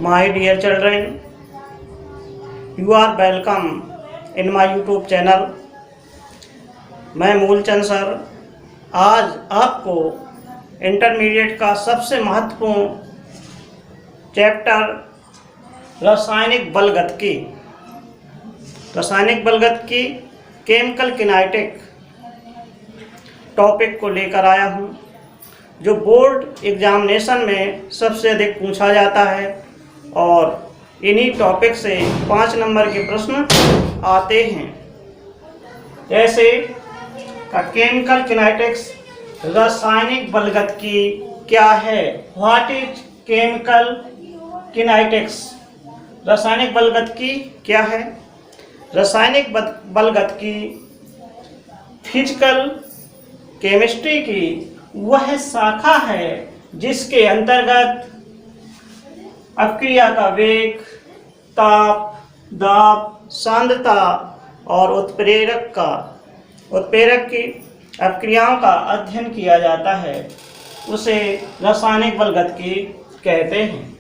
My dear children, you are welcome in my YouTube channel. मैं Moolchand sir आज आपको intermediate का सबसे महत्वपूर्ण चैप्टर रासायनिक बलगतिकी केमिकल किनेटिक टॉपिक को लेकर आया हूँ, जो बोर्ड एग्जामिनेशन में सबसे अधिक पूछा जाता है और इन्हीं टॉपिक से 5 नंबर के प्रश्न आते हैं। जैसे केमिकल किनेटिक्स, रासायनिक बलगतिकी क्या है? What is chemical kinetics? रासायनिक बलगतिकी क्या है? रासायनिक बलगतिकी फिजिकल केमिस्ट्री की वह शाखा है जिसके अंतर्गत अपक्रिया का वेग, ताप, दाब, सांद्रता और उत्प्रेरक की अपक्रियाओं का अध्ययन किया जाता है, उसे रासायनिक बलगतिकी कहते हैं।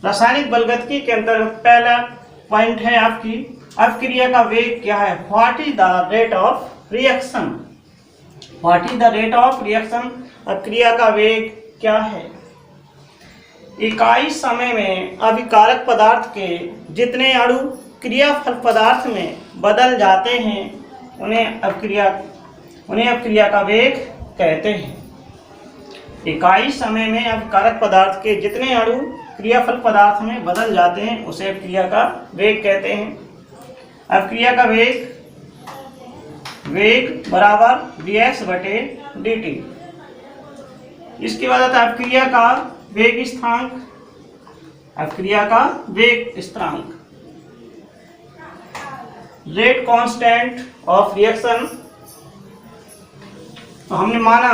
रासायनिक बलगतिकी के अंतर्गत पहला पॉइंट है आपकी अपक्रिया का वेग क्या है? What is the rate of reaction? What is the rate of reaction? अपक्रिया का वेग क्या है? इकाई समय में अभिकारक पदार्थ के जितने अणु क्रियाफल पदार्थ में बदल जाते हैं उन्हें अपक्रिया का वेग कहते हैं। इकाई समय में अभिकारक पदार्थ के जितने अणु क्रियाफल पदार्थ में बदल जाते हैं उसे अपक्रिया का वेग कहते हैं। अपक्रिया का वेग बराबर dx/dt। इसके बाद आता है अपक्रिया का वेग स्थिरांक, रेट कांस्टेंट ऑफ रिएक्शन। तो हमने माना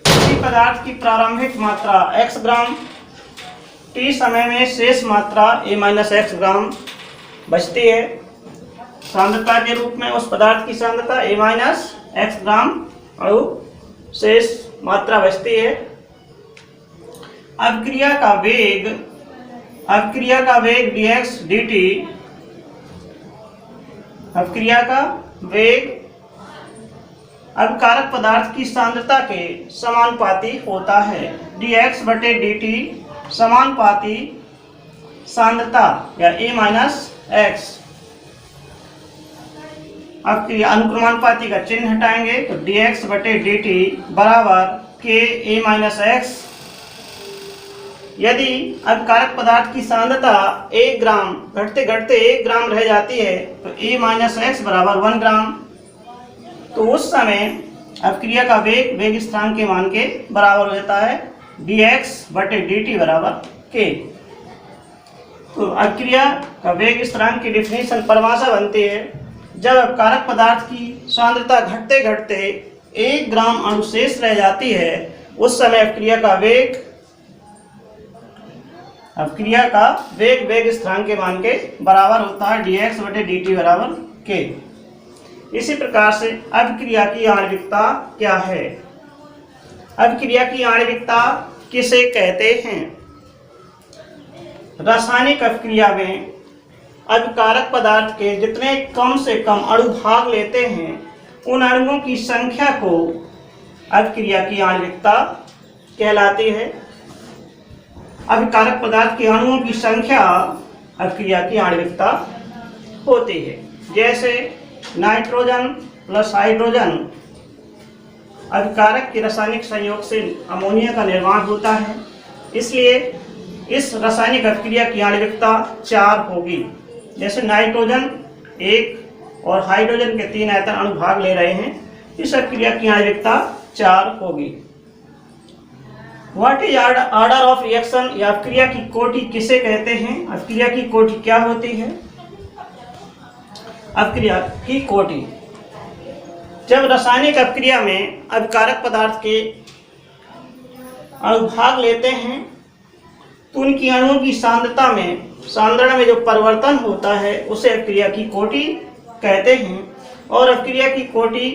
किसी पदार्थ की प्रारंभिक मात्रा x ग्राम, t समय में शेष मात्रा a-x ग्राम बचती है। सांद्रता के रूप में उस पदार्थ की सांद्रता a-x ग्राम अणु शेष मात्रा बचती है। अपक्रिया का वेग dx/dt, अपक्रिया का वेग अभिकारक पदार्थ की सांद्रता के समानुपाती होता है। dx/dt समानुपाती सांद्रता या a-x। अपक्रिया अनुक्रमानुपाती का चिन्ह हटाएंगे तो dx/dt बराबर k(a-x)। यदि अभिकारक पदार्थ की सांद्रता 1 ग्राम घटते घटते 1 ग्राम रह जाती है तो a-x बराबर 1 ग्राम, तो उस समय अपक्रिया का वेग स्थिरांक के मान के बराबर हो जाता है dx/dt बराबर k। तो अपक्रिया का वेग स्थिरांक की डिफिनीशन परिभाषा बनती है, जब अपकारक पदार्थ की सांद्रता घटते घटते 1 ग्राम अणु शेष रह जाती है उस समय अपक्रिया का वेग स्थिरांक के मान के बराबर होता है dx/dt बराबर k। इसी प्रकार से अभिक्रिया की आणविकता क्या है? अभिक्रिया की आणविकता किसे कहते हैं? रासायनिक अभिक्रिया में अभिकारक पदार्थ के जितने कम से कम अणु भाग लेते हैं उन अणुओं की संख्या को अभिक्रिया की आणविकता कहलाती है। अभिकारक पदार्थ के अणुओं की संख्या अभिक्रिया की आणविकता होती है। जैसे नाइट्रोजन प्लस हाइड्रोजन अभिकारक के रासायनिक संयोग से अमोनिया का निर्माण होता है, इसलिए इस रासायनिक अभिक्रिया की आणविकता 4 होगी। जैसे नाइट्रोजन 1 और हाइड्रोजन के 3 आयतन अणु भाग ले रहे हैं, इस अभिक्रिया की आणविकता 4 होगी। What is order of reaction या अभिक्रिया की कोटि किसे कहते हैं? अभिक्रिया की कोटि क्या होती है? अभिक्रिया की कोटि, जब रासायनिक अभिक्रिया में अभिकारक पदार्थ के अणु भाग लेते हैं तो उनकी अणुओं की सांद्रण में जो परिवर्तन होता है उसे अभिक्रिया की कोटि कहते हैं। और अभिक्रिया की कोटि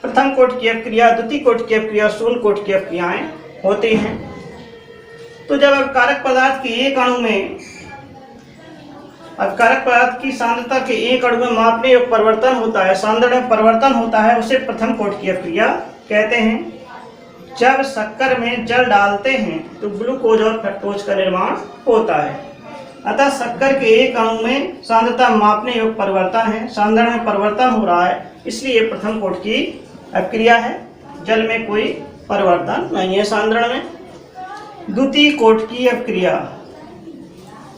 प्रथम कोटि की अपक्रिया, द्वितीय कोटि की अपक्रिया, शून्य कोटि की अपक्रियाएं होती हैं। तो जब अपकारक पदार्थ के एक अणु में अपकारक पदार्थ की सांद्रता के एक अणु में मापने योग्य परिवर्तन होता है, सांद्रण में परिवर्तन होता है, उसे प्रथम कोटि की अपक्रिया कहते हैं। जब शक्कर में जल डालते हैं तो ग्लूकोज और फ्रक्टोज का निर्माण होता है। अतः शक्कर के एक अणु में सांद्रता मापने योग्य परिवर्तन है, सांद्रण में परिवर्तन हो रहा है, इसलिए प्रथम कोटि की अपक्रिया है। जल में कोई परिवर्तन नहीं है सांद्रण में। द्वितीय कोटि की अपक्रिया।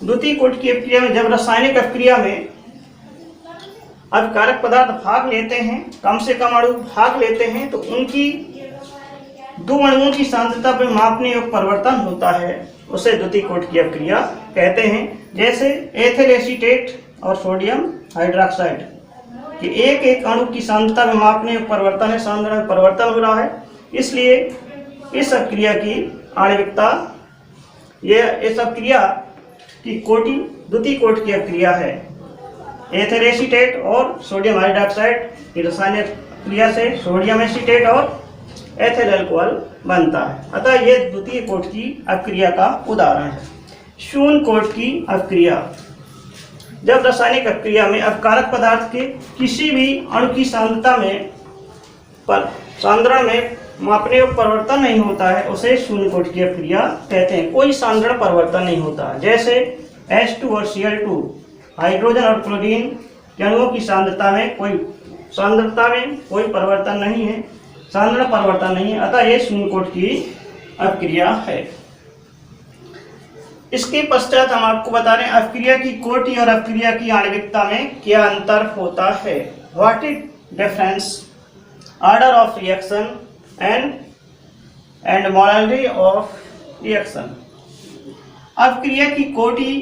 द्वितीय कोटि की अपक्रिया में जब रासायनिक अपक्रिया में अपकारक पदार्थ भाग लेते हैं, कम से कम अणु भाग लेते हैं, तो उनकी दो अणुओं की सांद्रता पर मापने योग्य परिवर्तन होता है, उसे द्वितीय कोटि की अपक्रिया कहते हैं। जैसे एथिल एसीटेट और सोडियम हाइड्रोक्साइड कि एक एक अणु की सांद्रता में मापने योग्य परिवर्तन है, सांद्रण में परिवर्तन हो रहा है, इसलिए इस अपक्रिया की आणविकता, इस अपक्रिया की कोटि द्वितीय कोटि की अपक्रिया है। एथिल एसीटेट और सोडियम हाइड्रोक्साइड की रासायनिक क्रिया से सोडियम एसीटेट और एथिल अल्कोहल बनता है, अतः यह द्वितीय कोटि की अपक्रिया का उदाहरण है। शून्य कोटि की अपक्रिया। जब रासायनिक अपक्रिया में अपकारक पदार्थ के किसी भी अणु की सांद्रता में सांद्रण में मापने योग्य परिवर्तन नहीं होता है, उसे शून्य कोटि की अपक्रिया कहते हैं। कोई सांद्रण परिवर्तन नहीं होता, जैसे H2 और Cl2 हाइड्रोजन और क्लोरीन के अणुओं की सांद्रता में कोई परिवर्तन नहीं है, सांद्रण परिवर्तन नहीं है, अतः यह शून्य कोटि की अपक्रिया है। इसके पश्चात हम आपको बता रहे हैं अपक्रिया की कोटि और अपक्रिया की आणविकता में क्या अंतर होता है। What is difference order of reaction and molarity of reaction. अपक्रिया की कोटि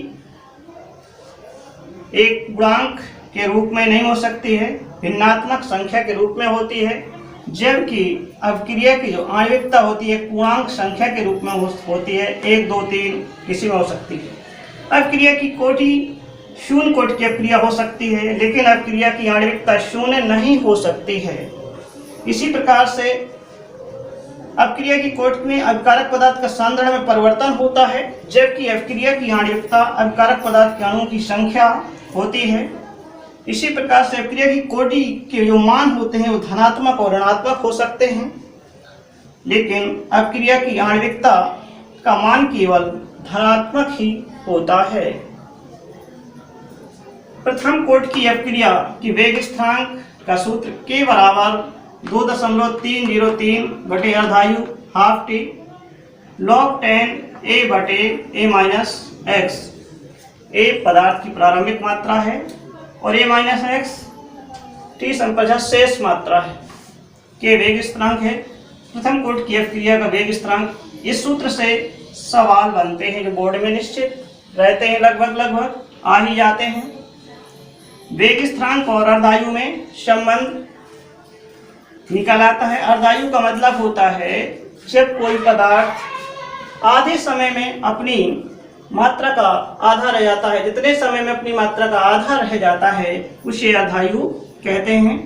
एक गुणांक के रूप में नहीं हो सकती है, भिन्नात्मक संख्या के रूप में होती है, जबकि अपक्रिया की जो आणविकता होती है पूर्णांक संख्या के रूप में होती है, 1 2 3 किसी में हो सकती है। अपक्रिया की कोटि शून्य कोटि की अपक्रिया हो सकती है, लेकिन अपक्रिया की आणविकता शून्य नहीं हो सकती है। इसी प्रकार से अपक्रिया की कोटि में अपकारक पदार्थ का सांद्रण में परिवर्तन होता है, जबकि अपक्रिया की आणविकता अपकारक पदार्थ के अणुओं की संख्या होती है। इसी प्रकार से अपक्रिया की कोटि के जो मान होते हैं वो धनात्मक और ऋणात्मक हो सकते हैं, लेकिन अपक्रिया की आणविकता का मान केवल धनात्मक ही होता है। प्रथम कोटि की अपक्रिया की वेग स्थिरांक का सूत्र K बराबर 2.303 बटे अर्धायु हाफ टी log 10 A बटे A माइनस एक्स। A पदार्थ की प्रारंभिक मात्रा है और A माइनस एक्स टी संपर्क शेष मात्रा है, के वेग स्थिरांक है। प्रथम कोटि की अपक्रिया का वेग स्थिरांक, इस सूत्र से सवाल बनते हैं जो बोर्ड में निश्चित रहते हैं, लगभग आ ही जाते हैं। वेग स्थिरांक और अर्धायु में संबंध निकल आता है। अर्धायु का मतलब होता है जब कोई पदार्थ आधे समय में अपनी मात्रा का आधा रह जाता है, जितने समय में अपनी मात्रा का आधा रह जाता है उसे अर्धायु कहते हैं।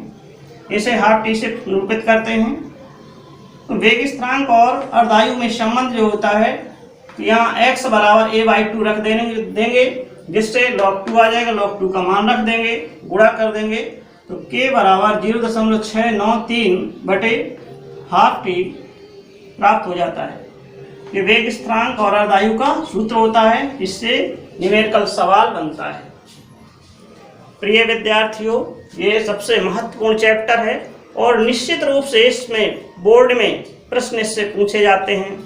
इसे हाफ टी से निरूपित करते हैं। तो वेग स्थिरांक और अर्धायु में संबंध जो होता है, यहाँ x बराबर a/2 रख देंगे, जिससे log 2 आ जाएगा, log 2 का मान रख देंगे, गुणा कर देंगे, तो k बराबर 0.693 बटे हाफ टी प्राप्त हो जाता है। ये वेग स्थिरांक और अर्धायु का सूत्र होता है, इससे न्यूमेरिकल सवाल बनता है। प्रिय विद्यार्थियों, ये सबसे महत्वपूर्ण चैप्टर है और निश्चित रूप से इसमें बोर्ड में प्रश्न इससे पूछे जाते हैं।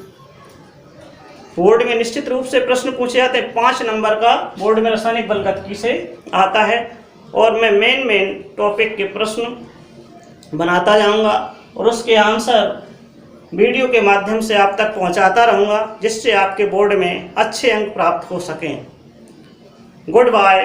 बोर्ड में निश्चित रूप से प्रश्न पूछे जाते हैं। 5 नंबर का बोर्ड में रासायनिक बलगतिकी से आता है और मैं मेन टॉपिक के प्रश्न बनाता जाऊंगा और उसके आंसर वीडियो के माध्यम से आप तक पहुंचाता रहूंगा, जिससे आपके बोर्ड में अच्छे अंक प्राप्त हो सकें। Good bye.